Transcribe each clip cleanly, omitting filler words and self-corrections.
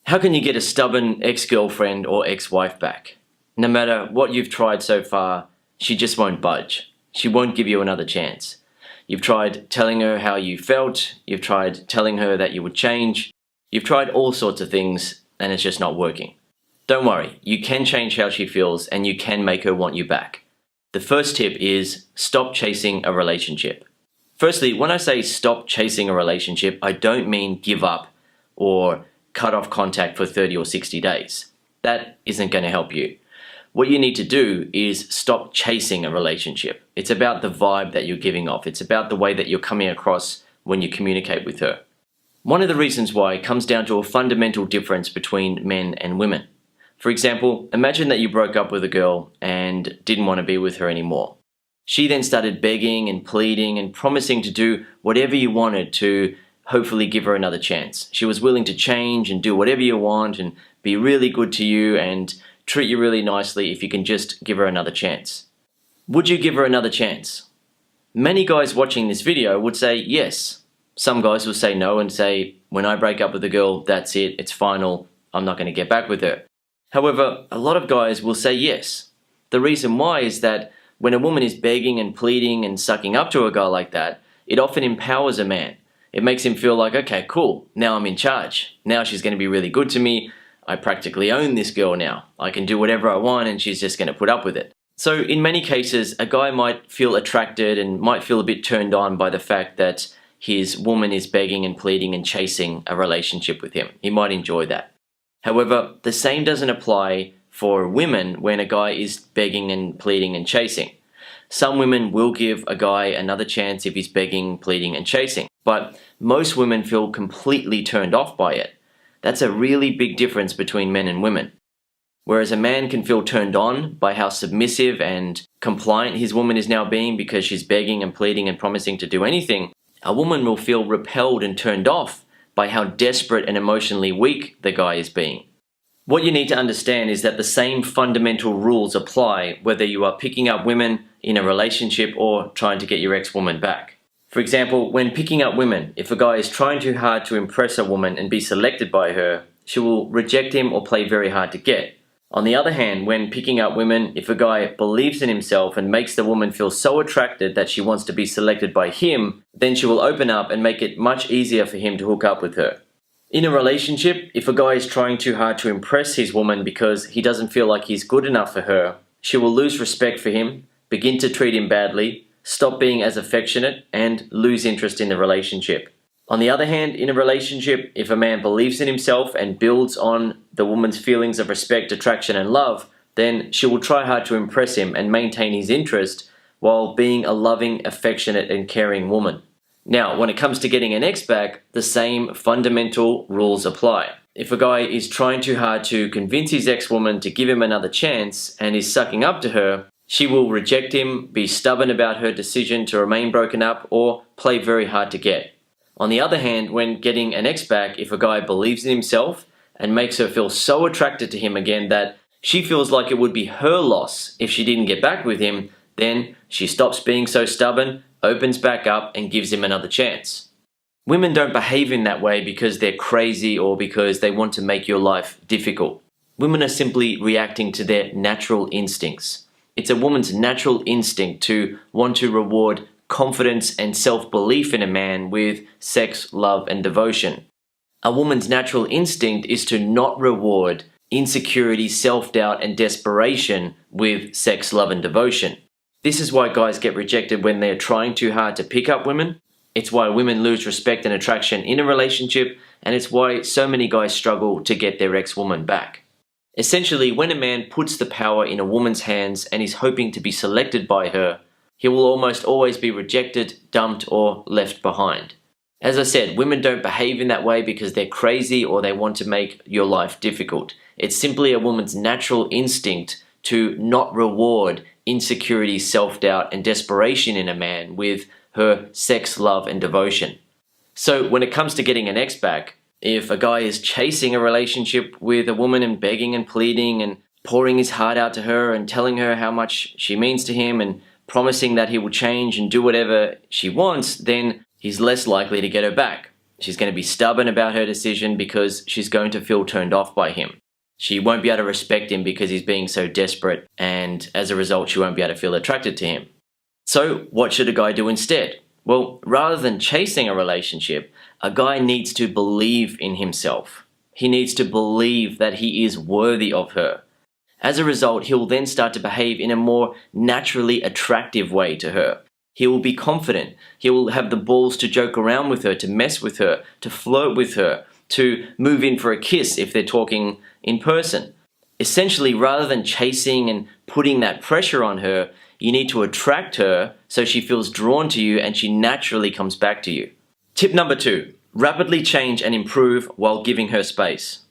How can you get a stubborn ex-girlfriend or ex-wife back? No matter what you've tried so far, she just won't budge. She won't give you another chance. You've tried telling her how you felt, you've tried telling her that you would change, you've tried all sorts of things, and it's just not working. Don't worry, you can change how she feels and you can make her want you back. The first tip is stop chasing a relationship. Firstly, when I say stop chasing a relationship, I don't mean give up or cut off contact for 30 or 60 days. That isn't going to help you. What you need to do is stop chasing a relationship. It's about the vibe that you're giving off. It's about the way that you're coming across when you communicate with her. One of the reasons why comes down to a fundamental difference between men and women. For example, imagine that you broke up with a girl and didn't want to be with her anymore. She then started begging and pleading and promising to do whatever you wanted to hopefully give her another chance. She was willing to change and do whatever you want and be really good to you and treat you really nicely if you can just give her another chance. Would you give her another chance? Many guys watching this video would say yes. Some guys will say no and say, when I break up with a girl, that's it, it's final, I'm not going to get back with her. However, a lot of guys will say yes. The reason why is that when a woman is begging and pleading and sucking up to a guy like that, it often empowers a man. It makes him feel like, okay, cool, now I'm in charge. Now she's going to be really good to me. I practically own this girl now. I can do whatever I want and she's just going to put up with it. So in many cases, a guy might feel attracted and might feel a bit turned on by the fact that his woman is begging and pleading and chasing a relationship with him. He might enjoy that. However, the same doesn't apply for women when a guy is begging and pleading and chasing. Some women will give a guy another chance if he's begging, pleading and chasing, but most women feel completely turned off by it. That's a really big difference between men and women. Whereas a man can feel turned on by how submissive and compliant his woman is now being because she's begging and pleading and promising to do anything, a woman will feel repelled and turned off by how desperate and emotionally weak the guy is being. What you need to understand is that the same fundamental rules apply whether you are picking up women in a relationship or trying to get your ex-woman back. For example, when picking up women, if a guy is trying too hard to impress a woman and be selected by her, she will reject him or play very hard to get. On the other hand, when picking up women, if a guy believes in himself and makes the woman feel so attracted that she wants to be selected by him, then she will open up and make it much easier for him to hook up with her. In a relationship, if a guy is trying too hard to impress his woman because he doesn't feel like he's good enough for her, she will lose respect for him, begin to treat him badly, stop being as affectionate, and lose interest in the relationship. On the other hand, in a relationship, if a man believes in himself and builds on the woman's feelings of respect, attraction and love, then she will try hard to impress him and maintain his interest while being a loving, affectionate and caring woman. Now, when it comes to getting an ex back, the same fundamental rules apply. If a guy is trying too hard to convince his ex-woman to give him another chance and is sucking up to her, she will reject him, be stubborn about her decision to remain broken up, or play very hard to get. On the other hand, when getting an ex back, if a guy believes in himself and makes her feel so attracted to him again that she feels like it would be her loss if she didn't get back with him, then she stops being so stubborn, opens back up and gives him another chance. Women don't behave in that way because they're crazy or because they want to make your life difficult. Women are simply reacting to their natural instincts. It's a woman's natural instinct to want to reward confidence and self-belief in a man with sex, love and devotion. A woman's natural instinct is to not reward insecurity, self-doubt and desperation with sex, love and devotion. This is why guys get rejected when they're trying too hard to pick up women. It's why women lose respect and attraction in a relationship, and it's why so many guys struggle to get their ex-woman back. Essentially, when a man puts the power in a woman's hands and is hoping to be selected by her, he will almost always be rejected, dumped, or left behind. As I said, women don't behave in that way because they're crazy or they want to make your life difficult. It's simply a woman's natural instinct to not reward insecurity, self-doubt, and desperation in a man with her sex, love, and devotion. So when it comes to getting an ex back, if a guy is chasing a relationship with a woman and begging and pleading and pouring his heart out to her and telling her how much she means to him and promising that he will change and do whatever she wants, then he's less likely to get her back. She's going to be stubborn about her decision because she's going to feel turned off by him. She won't be able to respect him because he's being so desperate, and as a result, she won't be able to feel attracted to him. So, what should a guy do instead? Well, rather than chasing a relationship, a guy needs to believe in himself. He needs to believe that he is worthy of her. As a result, he'll then start to behave in a more naturally attractive way to her. He will be confident. He will have the balls to joke around with her, to mess with her, to flirt with her, to move in for a kiss if they're talking in person. Essentially, rather than chasing and putting that pressure on her, you need to attract her so she feels drawn to you and she naturally comes back to you. Tip number 2, rapidly change and improve while giving her space.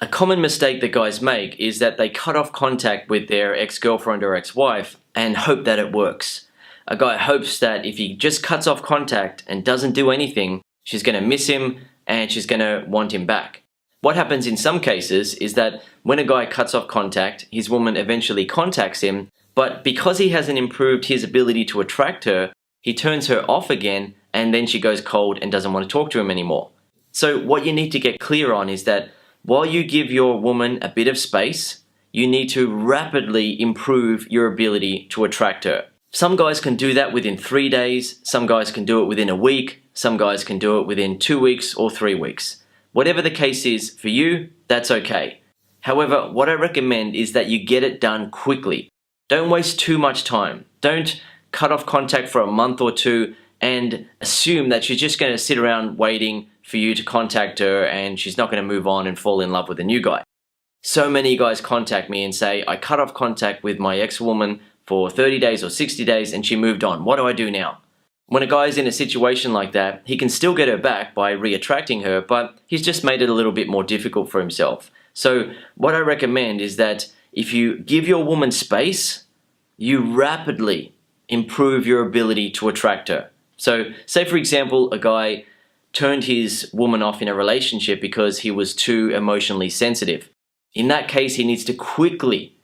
A common mistake that guys make is that they cut off contact with their ex-girlfriend or ex-wife and hope that it works. A guy hopes that if he just cuts off contact and doesn't do anything, she's going to miss him and she's going to want him back. What happens in some cases is that when a guy cuts off contact, his woman eventually contacts him, but because he hasn't improved his ability to attract her, he turns her off again and then she goes cold and doesn't want to talk to him anymore. So what you need to get clear on is that while you give your woman a bit of space, you need to rapidly improve your ability to attract her. Some guys can do that within 3 days, some guys can do it within a week, some guys can do it within 2 weeks or 3 weeks. Whatever the case is for you, that's okay. However, what I recommend is that you get it done quickly. Don't waste too much time. Don't cut off contact for a month or two and assume that she's just going to sit around waiting for you to contact her and she's not going to move on and fall in love with a new guy. So many guys contact me and say, I cut off contact with my ex-woman for 30 days or 60 days and she moved on. What do I do now? When a guy is in a situation like that, he can still get her back by re-attracting her, but he's just made it a little bit more difficult for himself. So what I recommend is that if you give your woman space, you rapidly improve your ability to attract her. So say for example, a guy turned his woman off in a relationship because he was too emotionally sensitive. In that case, he needs to quickly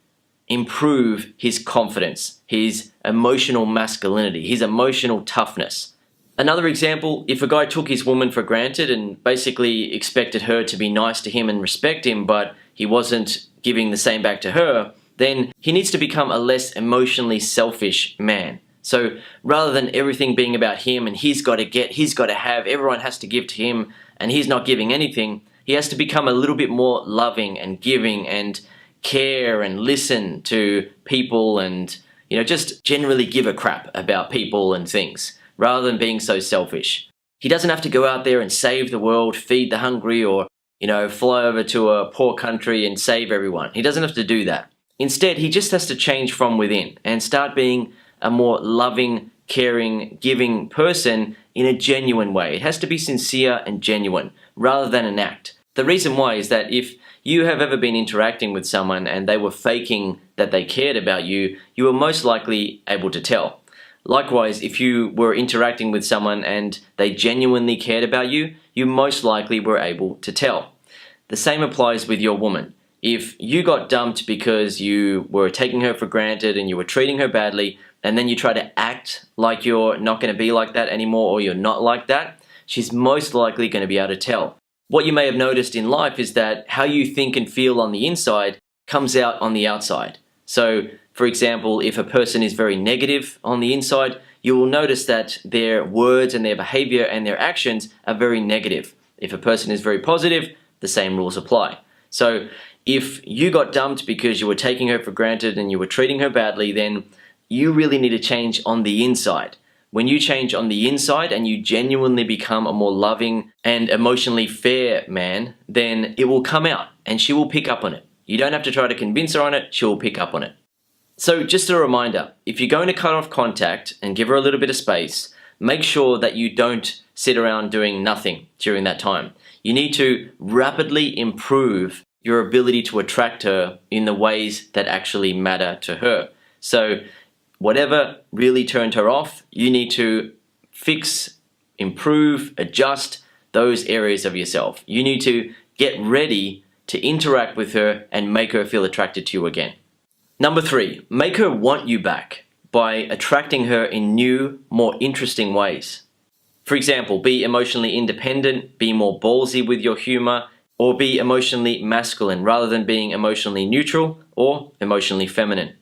improve his confidence, his emotional masculinity, his emotional toughness. Another example, if a guy took his woman for granted and basically expected her to be nice to him and respect him, but he wasn't giving the same back to her, then he needs to become a less emotionally selfish man. So rather than everything being about him and he's got to get, he's got to have, everyone has to give to him and he's not giving anything, he has to become a little bit more loving and giving and care and listen to people and, just generally give a crap about people and things rather than being so selfish. He doesn't have to go out there and save the world, feed the hungry, or, fly over to a poor country and save everyone. He doesn't have to do that. Instead, he just has to change from within and start being a more loving, caring, giving person in a genuine way. It has to be sincere and genuine rather than an act. The reason why is that if you have ever been interacting with someone and they were faking that they cared about you, you were most likely able to tell. Likewise, if you were interacting with someone and they genuinely cared about you, you most likely were able to tell. The same applies with your woman. If you got dumped because you were taking her for granted and you were treating her badly, and then you try to act like you're not going to be like that anymore or you're not like that, she's most likely going to be able to tell. What you may have noticed in life is that how you think and feel on the inside comes out on the outside. So, for example, if a person is very negative on the inside, you will notice that their words and their behavior and their actions are very negative. If a person is very positive, the same rules apply. So, if you got dumped because you were taking her for granted and you were treating her badly, then you really need to change on the inside. When you change on the inside and you genuinely become a more loving and emotionally fair man, then it will come out and she will pick up on it. You don't have to try to convince her on it, she will pick up on it. So just a reminder, if you're going to cut off contact and give her a little bit of space, make sure that you don't sit around doing nothing during that time. You need to rapidly improve your ability to attract her in the ways that actually matter to her. So whatever really turned her off, you need to fix, improve, adjust those areas of yourself. You need to get ready to interact with her and make her feel attracted to you again. Number 3, make her want you back by attracting her in new, more interesting ways. For example, be emotionally independent, be more ballsy with your humor, or be emotionally masculine rather than being emotionally neutral or emotionally feminine.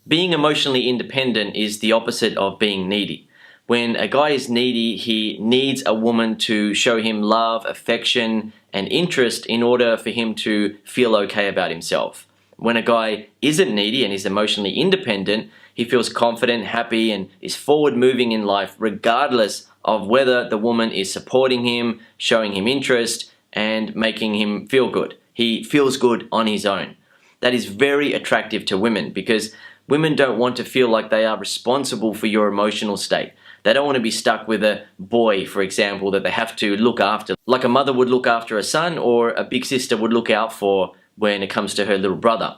Being emotionally independent is the opposite of being needy. When a guy is needy, he needs a woman to show him love, affection, and interest in order for him to feel okay about himself. When a guy isn't needy and is emotionally independent, he feels confident, happy, and is forward moving in life regardless of whether the woman is supporting him, showing him interest, and making him feel good. He feels good on his own. That is very attractive to women because women don't want to feel like they are responsible for your emotional state. They don't want to be stuck with a boy, for example, that they have to look after, like a mother would look after a son or a big sister would look out for when it comes to her little brother.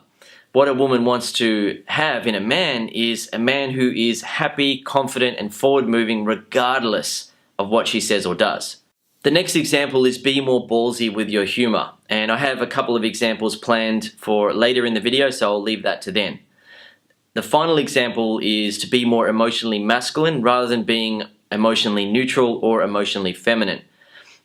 What a woman wants to have in a man is a man who is happy, confident, and forward-moving regardless of what she says or does. The next example is be more ballsy with your humor, and I have a couple of examples planned for later in the video, so I'll leave that to then. The final example is to be more emotionally masculine rather than being emotionally neutral or emotionally feminine.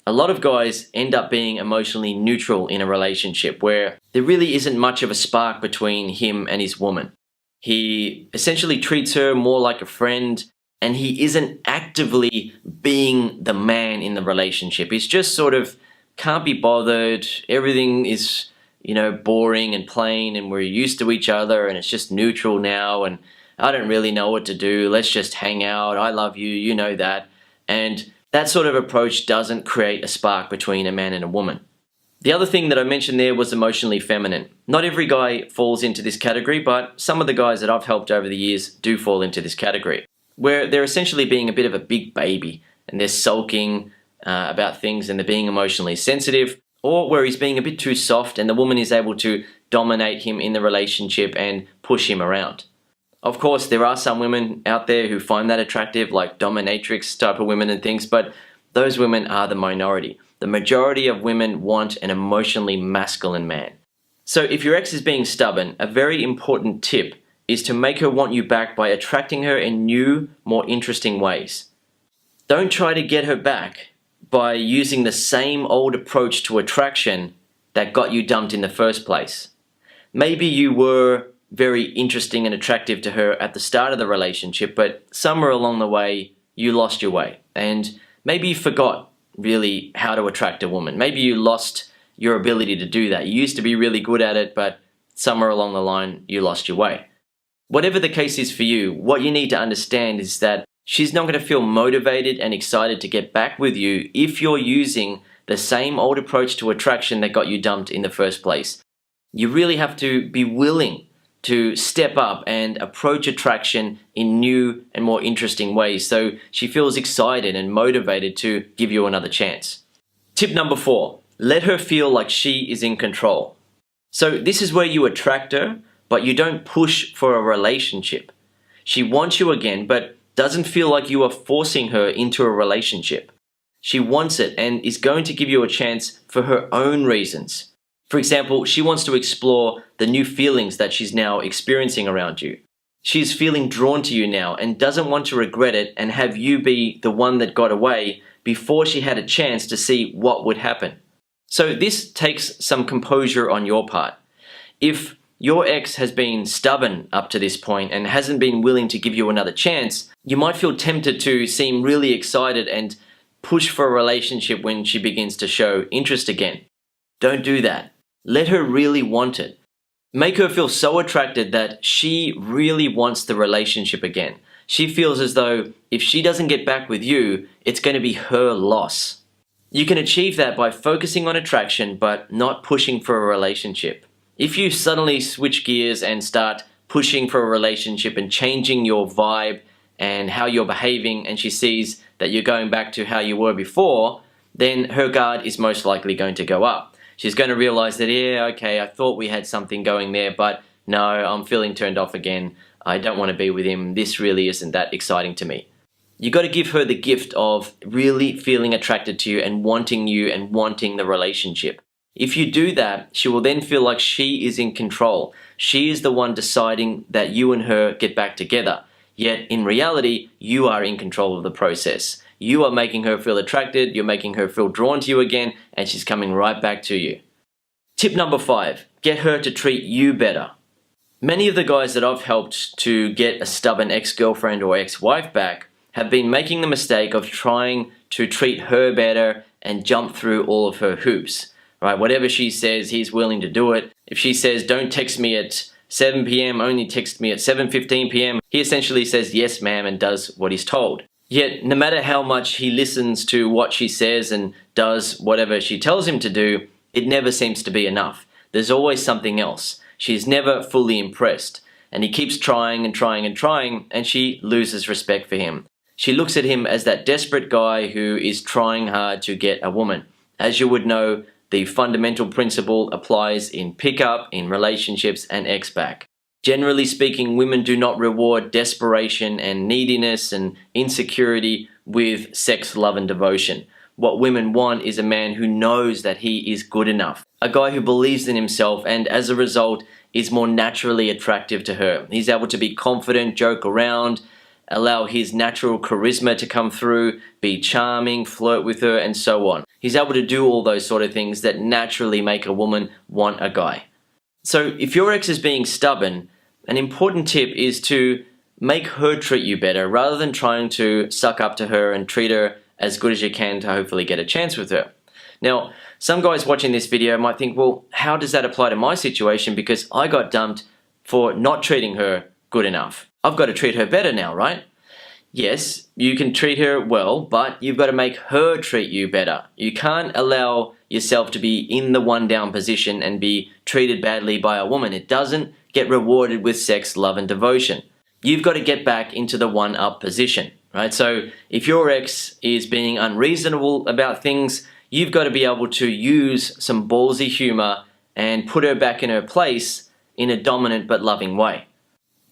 A lot of guys end up being emotionally neutral in a relationship where there really isn't much of a spark between him and his woman. He essentially treats her more like a friend and he isn't actively being the man in the relationship. He's just sort of can't be bothered. Everything is, boring and plain and we're used to each other and it's just neutral now and I don't really know what to do. Let's just hang out. I love you. You know that. And that sort of approach doesn't create a spark between a man and a woman. The other thing that I mentioned there was emotionally feminine. Not every guy falls into this category, but some of the guys that I've helped over the years do fall into this category, where they're essentially being a bit of a big baby and they're sulking about things and they're being emotionally sensitive, or where he's being a bit too soft and the woman is able to dominate him in the relationship and push him around. Of course, there are some women out there who find that attractive, like dominatrix type of women and things, but those women are the minority. The majority of women want an emotionally masculine man. So if your ex is being stubborn, a very important tip is to make her want you back by attracting her in new, more interesting ways. Don't try to get her back by using the same old approach to attraction that got you dumped in the first place. Maybe you were very interesting and attractive to her at the start of the relationship, but somewhere along the way you lost your way and maybe you forgot really how to attract a woman. Maybe you lost your ability to do that. You used to be really good at it, but somewhere along the line you lost your way. Whatever the case is for you, what you need to understand is that she's not going to feel motivated and excited to get back with you if you're using the same old approach to attraction that got you dumped in the first place. You really have to be willing to step up and approach attraction in new and more interesting ways so she feels excited and motivated to give you another chance. Tip number 4, let her feel like she is in control. So this is where you attract her, but you don't push for a relationship. She wants you again, but doesn't feel like you are forcing her into a relationship. She wants it and is going to give you a chance for her own reasons. For example, she wants to explore the new feelings that she's now experiencing around you. She's feeling drawn to you now and doesn't want to regret it and have you be the one that got away before she had a chance to see what would happen. So this takes some composure on your part. If your ex has been stubborn up to this point and hasn't been willing to give you another chance, you might feel tempted to seem really excited and push for a relationship when she begins to show interest again. Don't do that. Let her really want it. Make her feel so attracted that she really wants the relationship again. She feels as though if she doesn't get back with you, it's going to be her loss. You can achieve that by focusing on attraction but not pushing for a relationship. If you suddenly switch gears and start pushing for a relationship and changing your vibe and how you're behaving and she sees that you're going back to how you were before, then her guard is most likely going to go up. She's going to realize that, yeah, okay, I thought we had something going there, but no, I'm feeling turned off again. I don't want to be with him. This really isn't that exciting to me. You got to give her the gift of really feeling attracted to you and wanting the relationship. If you do that, she will then feel like she is in control. She is the one deciding that you and her get back together. Yet in reality, you are in control of the process. you are making her feel attracted, you're making her feel drawn to you again, and she's coming right back to you. Tip number 5, get her to treat you better. Many of the guys that I've helped to get a stubborn ex-girlfriend or ex-wife back have been making the mistake of trying to treat her better and jump through all of her hoops. Right? Whatever she says, he's willing to do it. If she says, don't text me at 7 p.m., only text me at 7:15 p.m., he essentially says, yes ma'am, and does what he's told. Yet, no matter how much he listens to what she says and does whatever she tells him to do, it never seems to be enough. There's always something else. She's never fully impressed, and he keeps trying and trying and trying, and she loses respect for him. She looks at him as that desperate guy who is trying hard to get a woman. As you would know, the fundamental principle applies in pickup, in relationships, and ex-back. Generally speaking, women do not reward desperation and neediness and insecurity with sex, love, and devotion. What women want is a man who knows that he is good enough. A guy who believes in himself and as a result is more naturally attractive to her. He's able to be confident, joke around, allow his natural charisma to come through, be charming, flirt with her, and so on. He's able to do all those sort of things that naturally make a woman want a guy. So if your ex is being stubborn, an important tip is to make her treat you better rather than trying to suck up to her and treat her as good as you can to hopefully get a chance with her. Now, some guys watching this video might think, well, how does that apply to my situation because I got dumped for not treating her good enough? I've got to treat her better now, right? Yes, you can treat her well, but you've got to make her treat you better. You can't allow yourself to be in the one down position and be treated badly by a woman. It doesn't get rewarded with sex, love, and devotion. You've got to get back into the one up position, right? So if your ex is being unreasonable about things, you've got to be able to use some ballsy humor and put her back in her place in a dominant but loving way.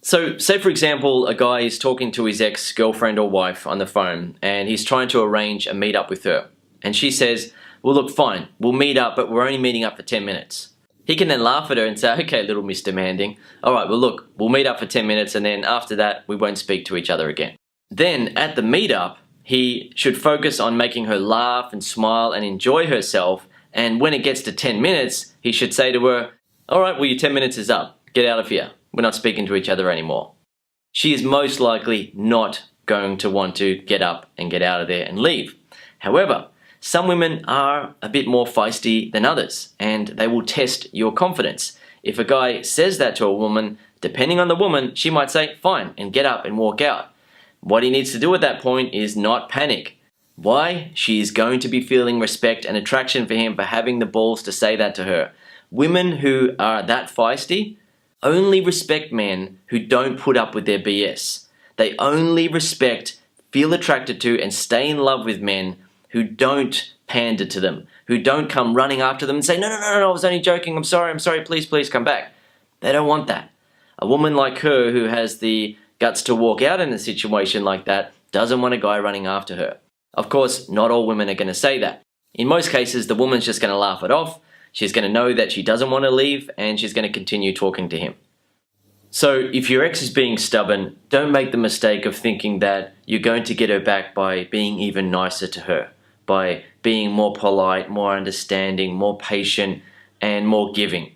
So say for example, a guy is talking to his ex-girlfriend or wife on the phone and he's trying to arrange a meet-up with her. And she says, well look, fine, we'll meet up, but we're only meeting up for 10 minutes. He can then laugh at her and say, okay, little Miss Demanding. Alright, well look, we'll meet up for 10 minutes and then after that, we won't speak to each other again. Then at the meet-up, he should focus on making her laugh and smile and enjoy herself. And when it gets to 10 minutes, he should say to her, alright, well your 10 minutes is up. Get out of here. We're not speaking to each other anymore. She is most likely not going to want to get up and get out of there and leave. However, some women are a bit more feisty than others and they will test your confidence. If a guy says that to a woman, depending on the woman, she might say fine and get up and walk out. What he needs to do at that point is not panic. Why? She is going to be feeling respect and attraction for him for having the balls to say that to her. Women who are that feisty only respect men who don't put up with their BS. They only respect, feel attracted to, and stay in love with men who don't pander to them, who don't come running after them and say, no, I was only joking, I'm sorry, please come back. They don't want that. A woman like her who has the guts to walk out in a situation like that doesn't want a guy running after her. Of course, not all women are going to say that. In most cases, the woman's just going to laugh it off. She's going to know that she doesn't want to leave and she's going to continue talking to him. So if your ex is being stubborn, don't make the mistake of thinking that you're going to get her back by being even nicer to her, by being more polite, more understanding, more patient, and more giving.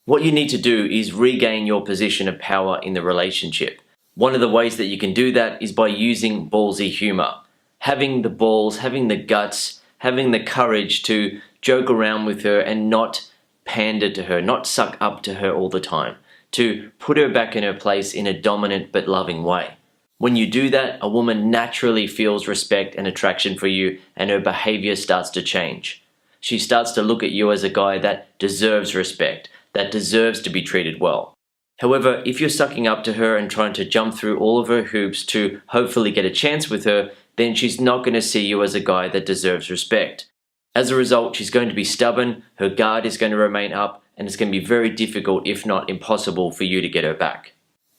What you need to do is regain your position of power in the relationship. One of the ways that you can do that is by using ballsy humor. Having the balls, having the guts, having the courage to joke around with her and not pander to her, not suck up to her all the time, to put her back in her place in a dominant but loving way. When you do that, a woman naturally feels respect and attraction for you and her behavior starts to change. She starts to look at you as a guy that deserves respect, that deserves to be treated well. However, if you're sucking up to her and trying to jump through all of her hoops to hopefully get a chance with her, then she's not going to see you as a guy that deserves respect. As a result, she's going to be stubborn, her guard is going to remain up, and it's going to be very difficult, if not impossible, for you to get her back.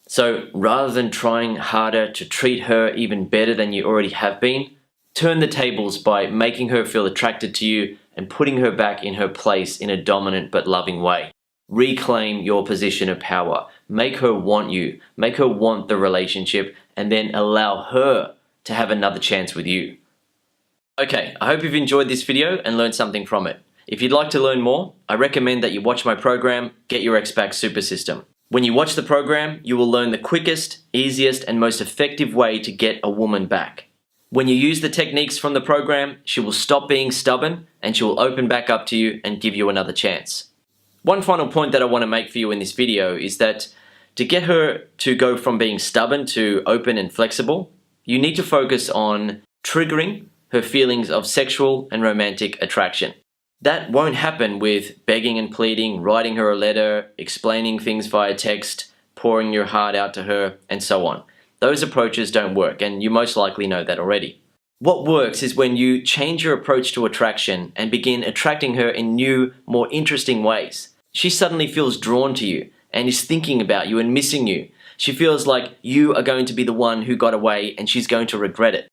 So rather than trying harder to treat her even better than you already have been, turn the tables by making her feel attracted to you and putting her back in her place in a dominant but loving way. Reclaim your position of power. Make her want you. Make her want the relationship and then allow her to have another chance with you. Okay, I hope you've enjoyed this video and learned something from it. If you'd like to learn more, I recommend that you watch my program, Get Your Ex Back Super System. When you watch the program, you will learn the quickest, easiest, and most effective way to get a woman back. When you use the techniques from the program, she will stop being stubborn and she will open back up to you and give you another chance. One final point that I want to make for you in this video is that to get her to go from being stubborn to open and flexible, you need to focus on triggering her feelings of sexual and romantic attraction. That won't happen with begging and pleading, writing her a letter, explaining things via text, pouring your heart out to her, and so on. Those approaches don't work, and you most likely know that already. What works is when you change your approach to attraction and begin attracting her in new, more interesting ways. She suddenly feels drawn to you and is thinking about you and missing you. She feels like you are going to be the one who got away and she's going to regret it.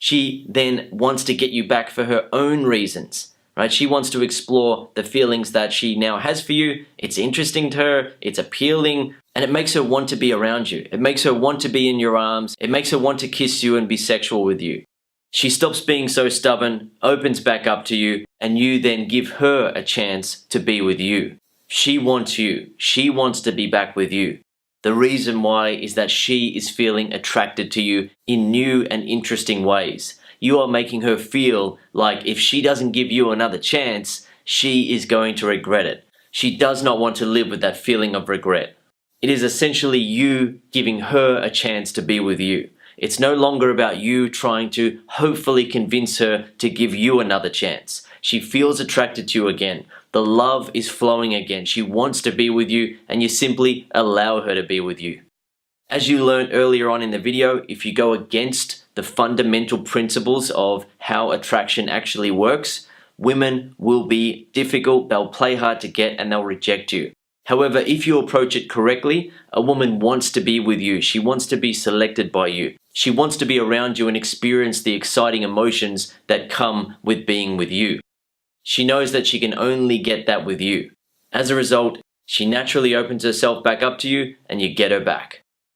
She then wants to get you back for her own reasons, right? She wants to explore the feelings that she now has for you. It's interesting to her, it's appealing, and it makes her want to be around you. It makes her want to be in your arms. It makes her want to kiss you and be sexual with you. She stops being so stubborn, opens back up to you, and you then give her a chance to be with you. She wants you. She wants to be back with you. The reason why is that she is feeling attracted to you in new and interesting ways. You are making her feel like if she doesn't give you another chance, she is going to regret it. She does not want to live with that feeling of regret. It is essentially you giving her a chance to be with you. It's no longer about you trying to hopefully convince her to give you another chance. She feels attracted to you again. The love is flowing again. She wants to be with you, and you simply allow her to be with you. As you learned earlier on in the video, if you go against the fundamental principles of how attraction actually works, women will be difficult, they'll play hard to get, and they'll reject you. However, if you approach it correctly, a woman wants to be with you. She wants to be selected by you. She wants to be around you and experience the exciting emotions that come with being with you. She knows that she can only get that with you. As a result, she naturally opens herself back up to you and you get her back.